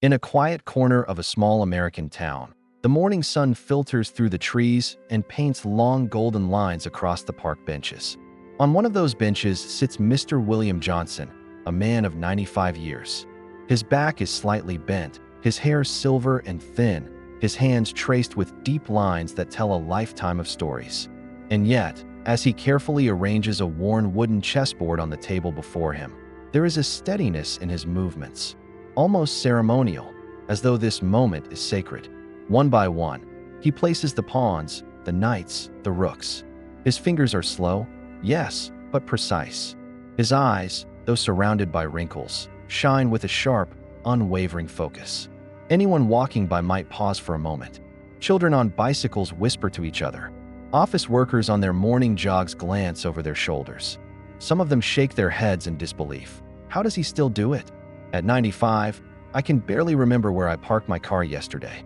In a quiet corner of a small American town, the morning sun filters through the trees and paints long golden lines across the park benches. On one of those benches sits Mr. William Johnson, a man of 95 years. His back is slightly bent, his hair silver and thin, his hands traced with deep lines that tell a lifetime of stories. And yet, as he carefully arranges a worn wooden chessboard on the table before him, there is a steadiness in his movements, almost ceremonial, as though this moment is sacred. One by one, he places the pawns, the knights, the rooks. His fingers are slow, yes, but precise. His eyes, though surrounded by wrinkles, shine with a sharp, unwavering focus. Anyone walking by might pause for a moment. Children on bicycles whisper to each other. Office workers on their morning jogs glance over their shoulders. Some of them shake their heads in disbelief. How does he still do it? At 95, I can barely remember where I parked my car yesterday.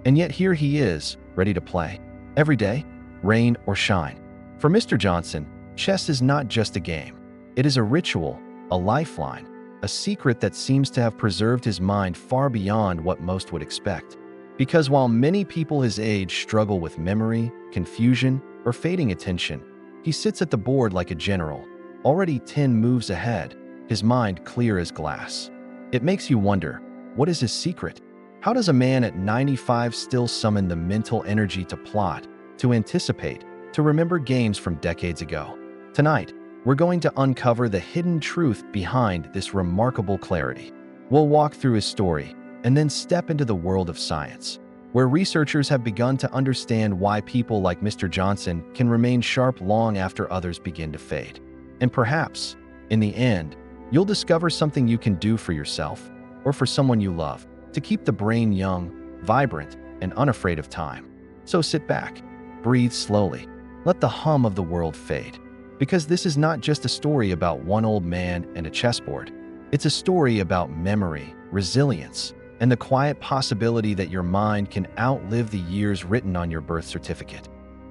And yet here he is, ready to play. Every day, rain or shine. For Mr. Johnson, chess is not just a game. It is a ritual, a lifeline, a secret that seems to have preserved his mind far beyond what most would expect. Because while many people his age struggle with memory, confusion, or fading attention, he sits at the board like a general, already 10 moves ahead, his mind clear as glass. It makes you wonder, what is his secret? How does a man at 95 still summon the mental energy to plot, to anticipate, to remember games from decades ago? Tonight, we're going to uncover the hidden truth behind this remarkable clarity. We'll walk through his story and then step into the world of science, where researchers have begun to understand why people like Mr. Johnson can remain sharp long after others begin to fade. And perhaps, in the end, you'll discover something you can do for yourself or for someone you love to keep the brain young, vibrant, and unafraid of time. So sit back, breathe slowly, let the hum of the world fade. Because this is not just a story about one old man and a chessboard. It's a story about memory, resilience, and the quiet possibility that your mind can outlive the years written on your birth certificate.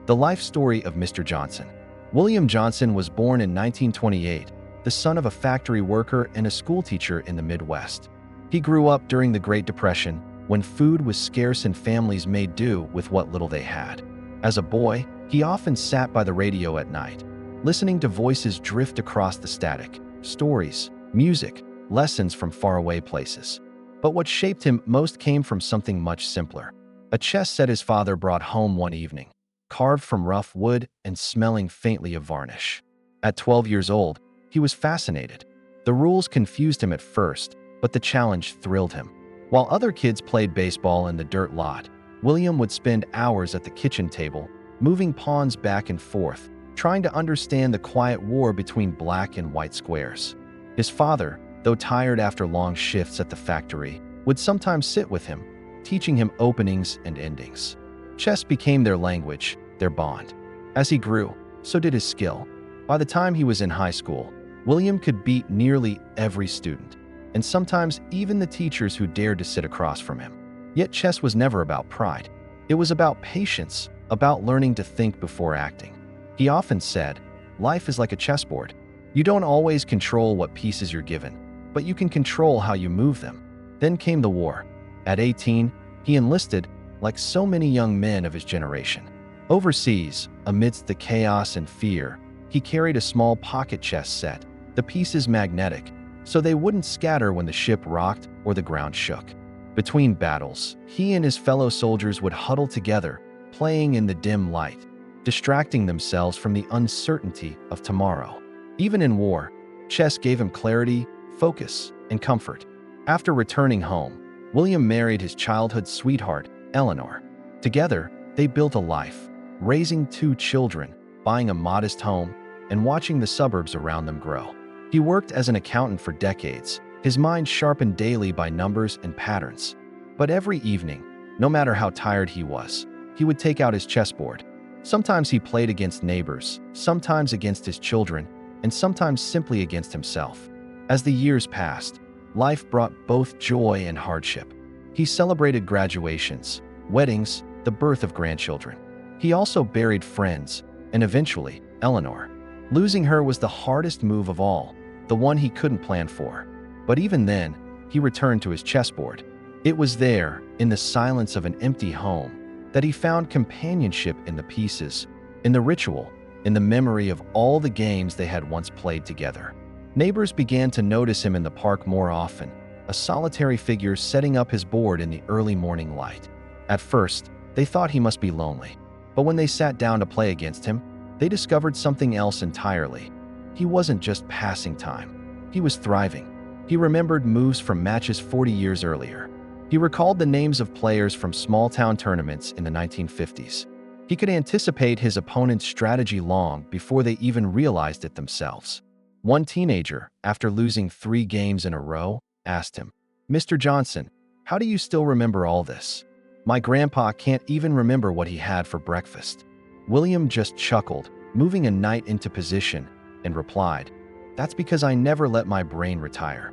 The life story of Mr. Johnson. William Johnson was born in 1928, the son of a factory worker and a schoolteacher in the Midwest. He grew up during the Great Depression, when food was scarce and families made do with what little they had. As a boy, he often sat by the radio at night, listening to voices drift across the static, stories, music, lessons from faraway places. But what shaped him most came from something much simpler. A chess set his father brought home one evening, carved from rough wood and smelling faintly of varnish. At 12 years old, he was fascinated. The rules confused him at first, but the challenge thrilled him. While other kids played baseball in the dirt lot, William would spend hours at the kitchen table, moving pawns back and forth, trying to understand the quiet war between black and white squares. His father, though tired after long shifts at the factory, would sometimes sit with him, teaching him openings and endings. Chess became their language, their bond. As he grew, so did his skill. By the time he was in high school, William could beat nearly every student, and sometimes even the teachers who dared to sit across from him. Yet chess was never about pride. It was about patience, about learning to think before acting. He often said, "Life is like a chessboard. You don't always control what pieces you're given, but you can control how you move them." Then came the war. At 18, he enlisted, like so many young men of his generation. Overseas, amidst the chaos and fear, he carried a small pocket chess set, the pieces magnetic, so they wouldn't scatter when the ship rocked or the ground shook. Between battles, he and his fellow soldiers would huddle together, playing in the dim light, distracting themselves from the uncertainty of tomorrow. Even in war, chess gave him clarity, focus, and comfort. After returning home, William married his childhood sweetheart, Eleanor. Together, they built a life, raising 2 children, buying a modest home, and watching the suburbs around them grow. He worked as an accountant for decades, his mind sharpened daily by numbers and patterns. But every evening, no matter how tired he was, he would take out his chessboard. Sometimes he played against neighbors, sometimes against his children, and sometimes simply against himself. As the years passed, life brought both joy and hardship. He celebrated graduations, weddings, the birth of grandchildren. He also buried friends, and eventually, Eleanor. Losing her was the hardest move of all, the one he couldn't plan for. But even then, he returned to his chessboard. It was there, in the silence of an empty home, that he found companionship in the pieces, in the ritual, in the memory of all the games they had once played together. Neighbors began to notice him in the park more often, a solitary figure setting up his board in the early morning light. At first, they thought he must be lonely, but when they sat down to play against him, they discovered something else entirely. He wasn't just passing time. He was thriving. He remembered moves from matches 40 years earlier. He recalled the names of players from small-town tournaments in the 1950s. He could anticipate his opponent's strategy long before they even realized it themselves. One teenager, after losing 3 games in a row, asked him, "Mr. Johnson, how do you still remember all this? My grandpa can't even remember what he had for breakfast." William just chuckled, moving a knight into position, and replied, "That's because I never let my brain retire."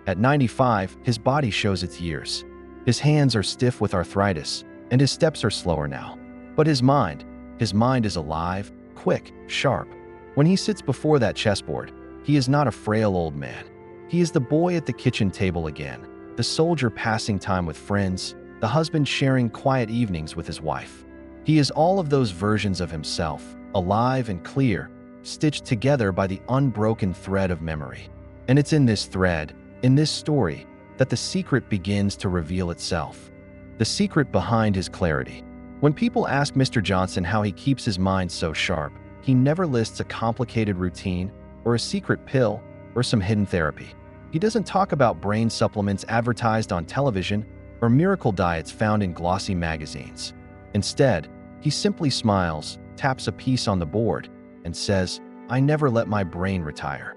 At 95, his body shows its years. His hands are stiff with arthritis, and his steps are slower now. But his mind is alive, quick, sharp. When he sits before that chessboard, he is not a frail old man. He is the boy at the kitchen table again, the soldier passing time with friends, the husband sharing quiet evenings with his wife. He is all of those versions of himself, alive and clear, stitched together by the unbroken thread of memory. And it's in this thread, in this story, that the secret begins to reveal itself. The secret behind his clarity. When people ask Mr. Johnson how he keeps his mind so sharp, he never lists a complicated routine or a secret pill or some hidden therapy. He doesn't talk about brain supplements advertised on television or miracle diets found in glossy magazines. Instead, he simply smiles, taps a piece on the board, and says, "I never let my brain retire."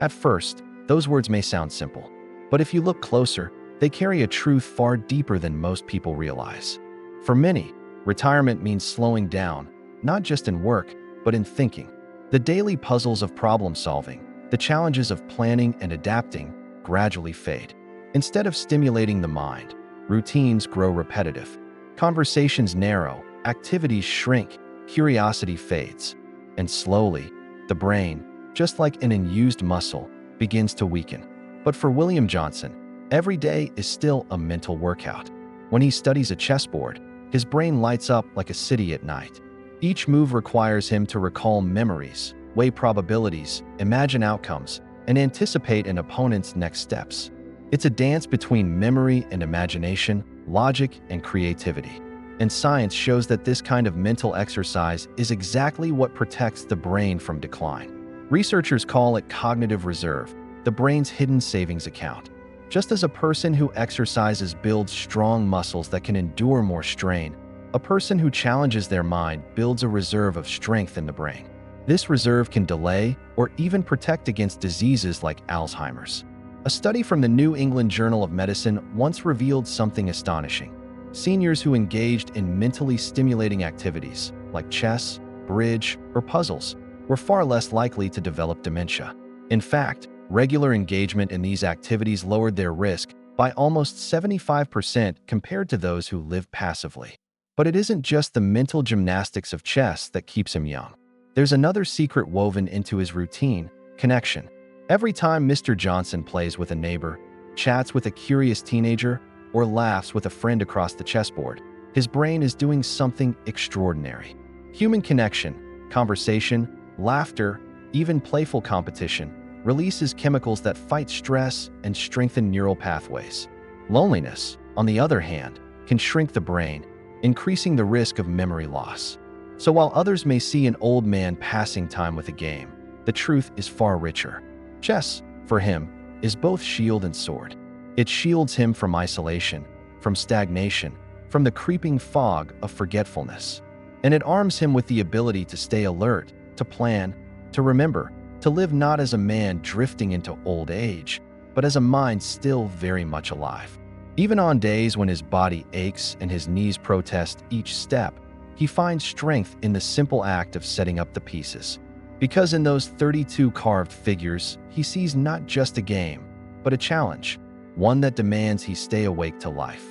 At first, those words may sound simple, but if you look closer, they carry a truth far deeper than most people realize. For many, retirement means slowing down, not just in work, but in thinking. The daily puzzles of problem solving, the challenges of planning and adapting, gradually fade. Instead of stimulating the mind, routines grow repetitive. Conversations narrow, activities shrink, curiosity fades. And slowly, the brain, just like an unused muscle, begins to weaken. But for William Johnson, every day is still a mental workout. When he studies a chessboard, his brain lights up like a city at night. Each move requires him to recall memories, weigh probabilities, imagine outcomes, and anticipate an opponent's next steps. It's a dance between memory and imagination, logic and creativity. And science shows that this kind of mental exercise is exactly what protects the brain from decline. Researchers call it cognitive reserve, the brain's hidden savings account. Just as a person who exercises builds strong muscles that can endure more strain, a person who challenges their mind builds a reserve of strength in the brain. This reserve can delay or even protect against diseases like Alzheimer's. A study from the New England Journal of Medicine once revealed something astonishing. Seniors who engaged in mentally stimulating activities, like chess, bridge, or puzzles, were far less likely to develop dementia. In fact, regular engagement in these activities lowered their risk by almost 75% compared to those who live passively. But it isn't just the mental gymnastics of chess that keeps him young. There's another secret woven into his routine: connection. Every time Mr. Johnson plays with a neighbor, chats with a curious teenager, or laughs with a friend across the chessboard, his brain is doing something extraordinary. Human connection, conversation, laughter, even playful competition releases chemicals that fight stress and strengthen neural pathways. Loneliness, on the other hand, can shrink the brain, increasing the risk of memory loss. So while others may see an old man passing time with a game, the truth is far richer. Chess, for him, is both shield and sword. It shields him from isolation, from stagnation, from the creeping fog of forgetfulness. And it arms him with the ability to stay alert, to plan, to remember, to live not as a man drifting into old age, but as a mind still very much alive. Even on days when his body aches and his knees protest each step, he finds strength in the simple act of setting up the pieces. Because in those 32 carved figures, he sees not just a game, but a challenge, one that demands he stay awake to life.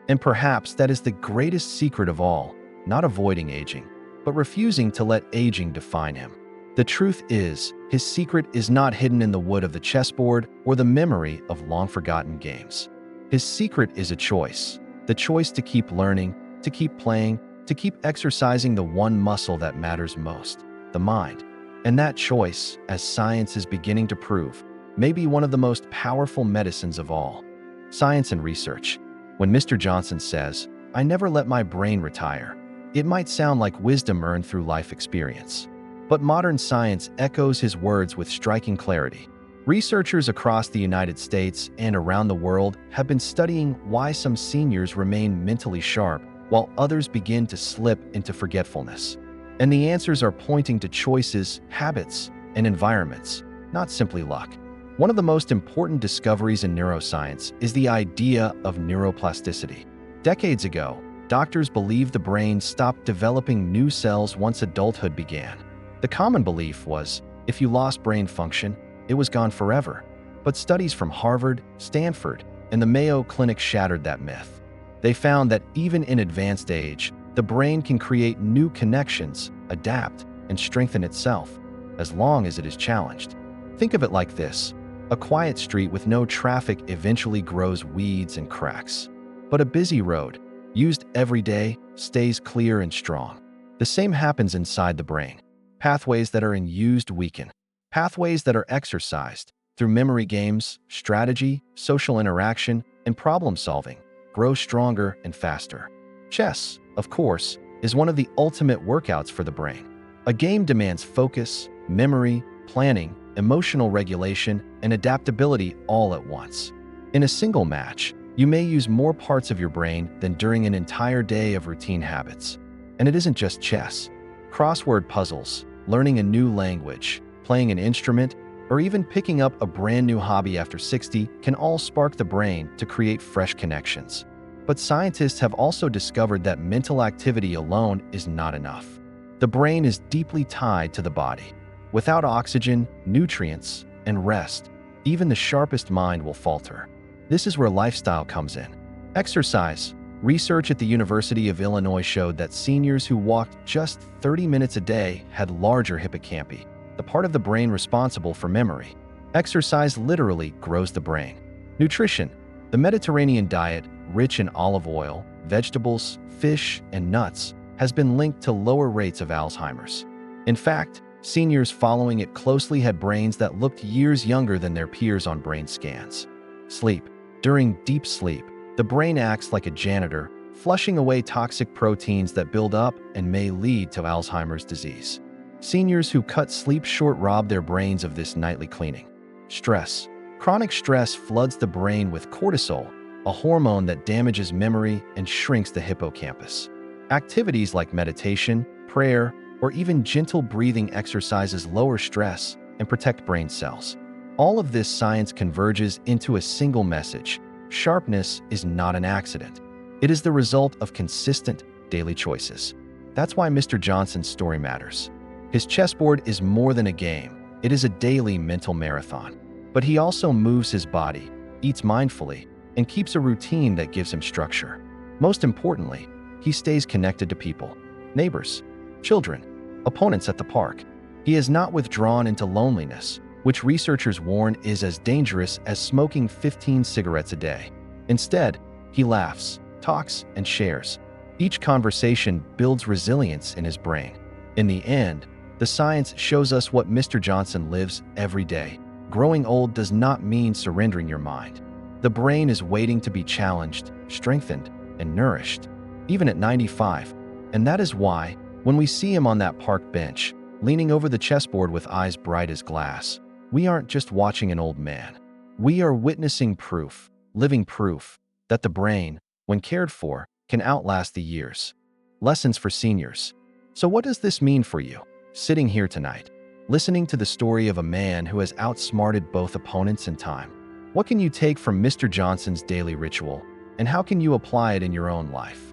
And perhaps that is the greatest secret of all, not avoiding aging, but refusing to let aging define him. The truth is, his secret is not hidden in the wood of the chessboard or the memory of long-forgotten games. His secret is a choice. The choice to keep learning, to keep playing, to keep exercising the one muscle that matters most, the mind. And that choice, as science is beginning to prove, may be one of the most powerful medicines of all. Science and research. When Mr. Johnson says, "I never let my brain retire," it might sound like wisdom earned through life experience. But modern science echoes his words with striking clarity. Researchers across the United States and around the world have been studying why some seniors remain mentally sharp while others begin to slip into forgetfulness. And the answers are pointing to choices, habits, and environments, not simply luck. One of the most important discoveries in neuroscience is the idea of neuroplasticity. Decades ago, doctors believed the brain stopped developing new cells once adulthood began. The common belief was, if you lost brain function, it was gone forever. But studies from Harvard, Stanford, and the Mayo Clinic shattered that myth. They found that even in advanced age, the brain can create new connections, adapt, and strengthen itself, as long as it is challenged. Think of it like this. A quiet street with no traffic eventually grows weeds and cracks. But a busy road, used every day, stays clear and strong. The same happens inside the brain. Pathways that are used weaken. Pathways that are exercised through memory games, strategy, social interaction, and problem solving grow stronger and faster. Chess, of course, is one of the ultimate workouts for the brain. A game demands focus, memory, planning, emotional regulation, and adaptability all at once. In a single match, you may use more parts of your brain than during an entire day of routine habits. And it isn't just chess. Crossword puzzles, learning a new language, playing an instrument, or even picking up a brand new hobby after 60 can all spark the brain to create fresh connections. But scientists have also discovered that mental activity alone is not enough. The brain is deeply tied to the body. Without oxygen, nutrients, and rest, even the sharpest mind will falter. This is where lifestyle comes in. Exercise. Research at the University of Illinois showed that seniors who walked just 30 minutes a day had larger hippocampi, the part of the brain responsible for memory. Exercise literally grows the brain. Nutrition. The Mediterranean diet, rich in olive oil, vegetables, fish, and nuts, has been linked to lower rates of Alzheimer's. In fact, seniors following it closely had brains that looked years younger than their peers on brain scans. Sleep. During deep sleep, the brain acts like a janitor, flushing away toxic proteins that build up and may lead to Alzheimer's disease. Seniors who cut sleep short rob their brains of this nightly cleaning. Stress. Chronic stress floods the brain with cortisol, a hormone that damages memory and shrinks the hippocampus. Activities like meditation, prayer, or even gentle breathing exercises lower stress and protect brain cells. All of this science converges into a single message. Sharpness is not an accident. It is the result of consistent, daily choices. That's why Mr. Johnson's story matters. His chessboard is more than a game. It is a daily mental marathon. But he also moves his body, eats mindfully, and keeps a routine that gives him structure. Most importantly, he stays connected to people, neighbors, children, opponents at the park. He has not withdrawn into loneliness, which researchers warn is as dangerous as smoking 15 cigarettes a day. Instead, he laughs, talks, and shares. Each conversation builds resilience in his brain. In the end, the science shows us what Mr. Johnson lives every day. Growing old does not mean surrendering your mind. The brain is waiting to be challenged, strengthened, and nourished, even at 95. And that is why, when we see him on that park bench, leaning over the chessboard with eyes bright as glass, we aren't just watching an old man. We are witnessing proof, living proof, that the brain, when cared for, can outlast the years. Lessons for seniors. So what does this mean for you, sitting here tonight, listening to the story of a man who has outsmarted both opponents and time? What can you take from Mr. Johnson's daily ritual, and how can you apply it in your own life?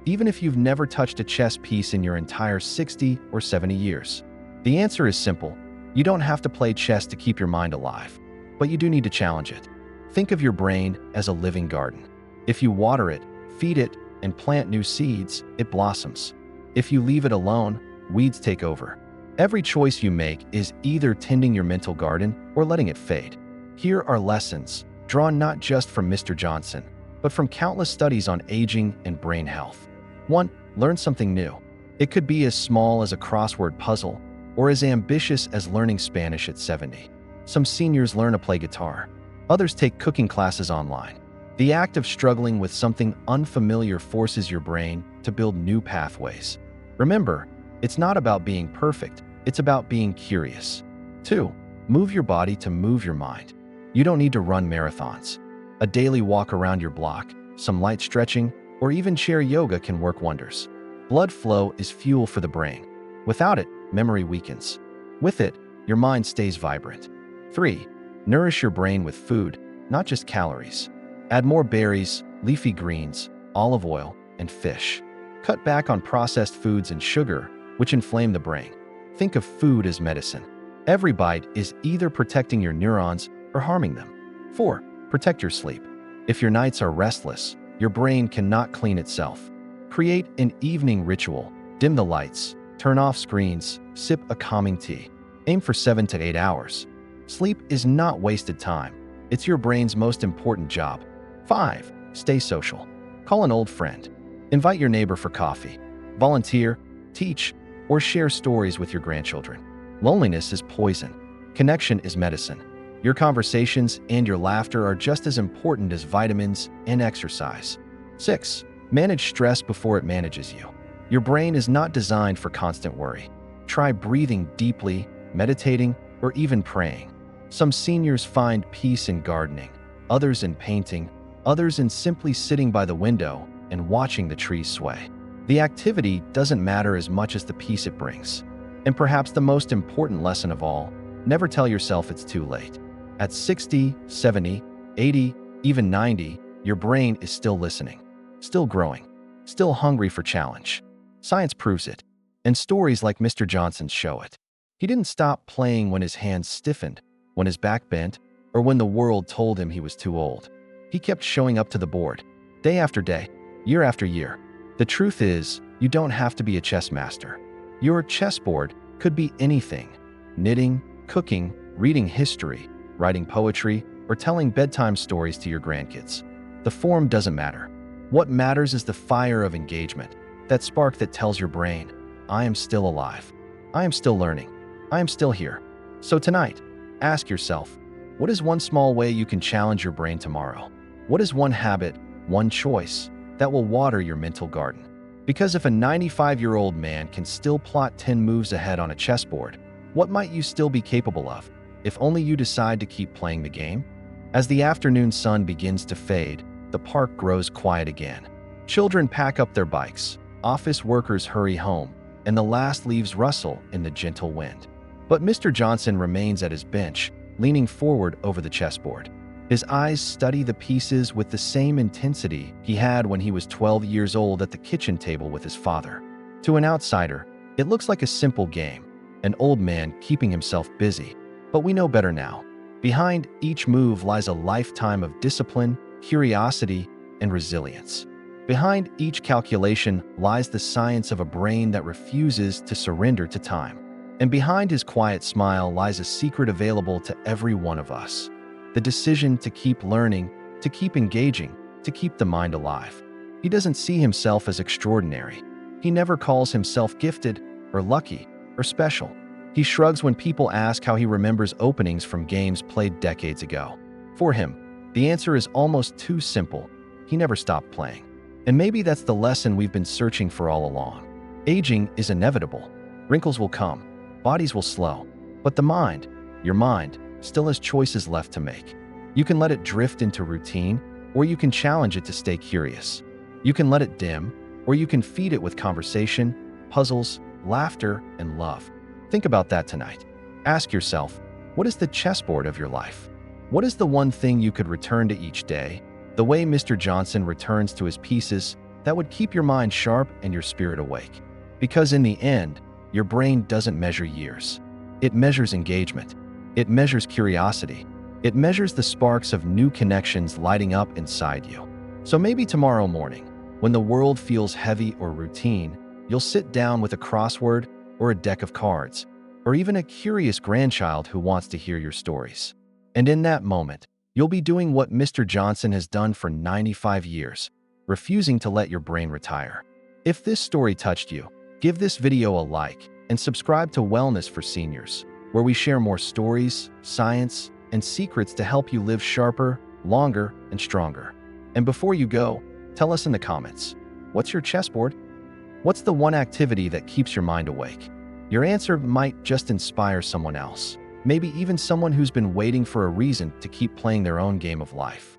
Even if you've never touched a chess piece in your entire 60 or 70 years. The answer is simple. You don't have to play chess to keep your mind alive, but you do need to challenge it. Think of your brain as a living garden. If you water it, feed it, and plant new seeds, it blossoms. If you leave it alone, weeds take over. Every choice you make is either tending your mental garden or letting it fade. Here are lessons, drawn not just from Mr. Johnson, but from countless studies on aging and brain health. 1. Learn something new. It could be as small as a crossword puzzle or as ambitious as learning Spanish at 70. Some seniors learn to play guitar. Others take cooking classes online. The act of struggling with something unfamiliar forces your brain to build new pathways. Remember, it's not about being perfect, it's about being curious. 2. Move your body to move your mind. You don't need to run marathons. A daily walk around your block, some light stretching, or even chair yoga can work wonders. Blood flow is fuel for the brain. Without it, memory weakens. With it, your mind stays vibrant. 3. Nourish your brain with food, not just calories. Add more berries, leafy greens, olive oil, and fish. Cut back on processed foods and sugar, which inflame the brain. Think of food as medicine. Every bite is either protecting your neurons or harming them. 4. Protect your sleep. If your nights are restless, your brain cannot clean itself. Create an evening ritual. Dim the lights, turn off screens, sip a calming tea. Aim for 7 to 8 hours. Sleep is not wasted time. It's your brain's most important job. 5. Stay social. Call an old friend. Invite your neighbor for coffee. Volunteer, teach, or share stories with your grandchildren. Loneliness is poison. Connection is medicine. Your conversations and your laughter are just as important as vitamins and exercise. 6. Manage stress before it manages you. Your brain is not designed for constant worry. Try breathing deeply, meditating, or even praying. Some seniors find peace in gardening, others in painting, others in simply sitting by the window and watching the trees sway. The activity doesn't matter as much as the peace it brings. And perhaps the most important lesson of all, never tell yourself it's too late. At 60, 70, 80, even 90, your brain is still listening, still growing, still hungry for challenge. Science proves it, and stories like Mr. Johnson's show it. He didn't stop playing when his hands stiffened, when his back bent, or when the world told him he was too old. He kept showing up to the board, day after day, year after year. The truth is, you don't have to be a chess master. Your chessboard could be anything: knitting, cooking, reading history, writing poetry, or telling bedtime stories to your grandkids. The form doesn't matter. What matters is the fire of engagement, that spark that tells your brain, I am still alive. I am still learning. I am still here. So tonight, ask yourself, what is one small way you can challenge your brain tomorrow? What is one habit, one choice, that will water your mental garden? Because if a 95-year-old man can still plot 10 moves ahead on a chessboard, what might you still be capable of, if only you decide to keep playing the game? As the afternoon sun begins to fade, the park grows quiet again. Children pack up their bikes, office workers hurry home, and the last leaves rustle in the gentle wind. But Mr. Johnson remains at his bench, leaning forward over the chessboard. His eyes study the pieces with the same intensity he had when he was 12 years old at the kitchen table with his father. To an outsider, it looks like a simple game, an old man keeping himself busy. But we know better now. Behind each move lies a lifetime of discipline, curiosity, and resilience. Behind each calculation lies the science of a brain that refuses to surrender to time. And behind his quiet smile lies a secret available to every one of us: the decision to keep learning, to keep engaging, to keep the mind alive. He doesn't see himself as extraordinary. He never calls himself gifted or lucky or special. He shrugs when people ask how he remembers openings from games played decades ago. For him, the answer is almost too simple: he never stopped playing. And maybe that's the lesson we've been searching for all along. Aging is inevitable. Wrinkles will come, bodies will slow, but the mind, your mind, still has choices left to make. You can let it drift into routine, or you can challenge it to stay curious. You can let it dim, or you can feed it with conversation, puzzles, laughter, and love. Think about that tonight. Ask yourself, what is the chessboard of your life? What is the one thing you could return to each day, the way Mr. Johnson returns to his pieces, that would keep your mind sharp and your spirit awake? Because in the end, your brain doesn't measure years. It measures engagement. It measures curiosity. It measures the sparks of new connections lighting up inside you. So maybe tomorrow morning, when the world feels heavy or routine, you'll sit down with a crossword or a deck of cards, or even a curious grandchild who wants to hear your stories. And in that moment, You'll be doing what Mr. Johnson has done for 95 years, refusing to let your brain retire. If this story touched you, give this video a like and subscribe to Wellness for Seniors, where we share more stories, science, and secrets to help you live sharper, longer, and stronger. And before you go, tell us in the comments, what's your chessboard? What's the one activity that keeps your mind awake? Your answer might just inspire someone else, maybe even someone who's been waiting for a reason to keep playing their own game of life.